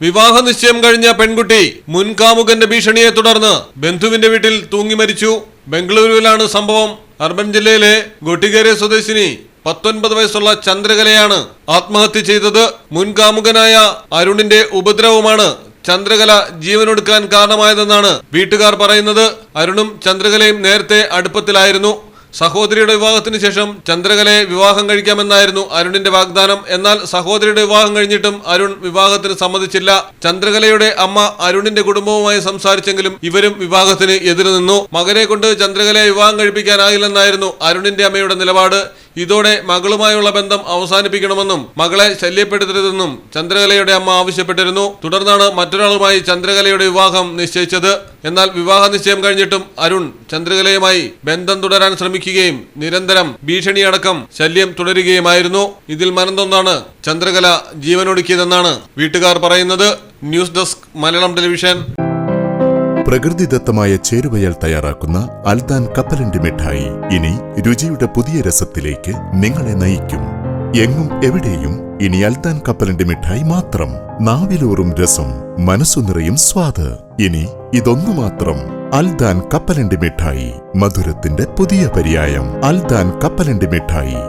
വിവാഹ നിശ്ചയം കഴിഞ്ഞ പെൺകുട്ടി മുൻകാമുകന്റെ ഭീഷണിയെ തുടർന്ന് ബന്ധുവിന്റെ വീട്ടിൽ തൂങ്ങി മരിച്ചു. ബംഗളൂരുവിലാണ് സംഭവം. അർബൻ ജില്ലയിലെ ഗൊട്ടിഗേരെ സ്വദേശിനി 19 വയസ്സുള്ള ചന്ദ്രകലയാണ് ആത്മഹത്യ ചെയ്തത്. മുൻകാമുകനായ അരുണിന്റെ ഉപദ്രവമാണ് ചന്ദ്രകല ജീവനൊടുക്കാൻ കാരണമായതെന്നാണ് വീട്ടുകാർ പറയുന്നത്. അരുണും ചന്ദ്രകലയും നേരത്തെ അടുപ്പത്തിലായിരുന്നു. സഹോദരിയുടെ വിവാഹത്തിന് ശേഷം ചന്ദ്രകലയെ വിവാഹം കഴിക്കാമെന്നായിരുന്നു അരുണിന്റെ വാഗ്ദാനം. എന്നാൽ സഹോദരിയുടെ വിവാഹം കഴിഞ്ഞിട്ടും അരുൺ വിവാഹത്തിന് സമ്മതിച്ചില്ല. ചന്ദ്രകലയുടെ അമ്മ അരുണിന്റെ കുടുംബവുമായി സംസാരിച്ചെങ്കിലും ഇവരും വിവാഹത്തിന് എതിര് നിന്നു. മകനെ കൊണ്ട് ചന്ദ്രകലയെ വിവാഹം കഴിപ്പിക്കാനാകില്ലെന്നായിരുന്നു അരുണിന്റെ അമ്മയുടെ നിലപാട്. ഇതോടെ മകളുമായുള്ള ബന്ധം അവസാനിപ്പിക്കണമെന്നും മകളെ ശല്യപ്പെടുത്തരുതെന്നും ചന്ദ്രകലയുടെ അമ്മ ആവശ്യപ്പെട്ടിരുന്നു. തുടർന്നാണ് മറ്റൊരാളുമായി ചന്ദ്രകലയുടെ വിവാഹം നിശ്ചയിച്ചത്. എന്നാൽ വിവാഹ നിശ്ചയം കഴിഞ്ഞിട്ടും അരുൺ ചന്ദ്രകലയുമായി ബന്ധം തുടരാൻ ശ്രമിക്കുകയും നിരന്തരം ഭീഷണിയടക്കം ശല്യം തുടരുകയുമായിരുന്നു. ഇതിൽ മനംതൊന്നാണ് ചന്ദ്രകല ജീവനൊടുക്കിയതെന്നാണ് വീട്ടുകാർ പറയുന്നത്. News desk Malayalam television. പ്രകൃതിദത്തമായ ചേരുവയാൽ തയ്യാറാക്കുന്ന അൽദാൻ കപ്പലണ്ടി മിഠായി ഇനി രുചിയുടെ പുതിയ രസത്തിലേക്ക് നിങ്ങളെ നയിക്കും. എങ്ങും എവിടെയും ഇനി അൽദാൻ കപ്പലണ്ടി മിഠായി മാത്രം. നാവിലൂറും രസം, മനസ്സു നിറയും സ്വാദ്. ഇനി ഇതൊന്നു മാത്രം. അൽദാൻ കപ്പലണ്ടി മിഠായി, മധുരത്തിന്റെ പുതിയ പര്യായം. അൽദാൻ കപ്പലണ്ടി മിഠായി.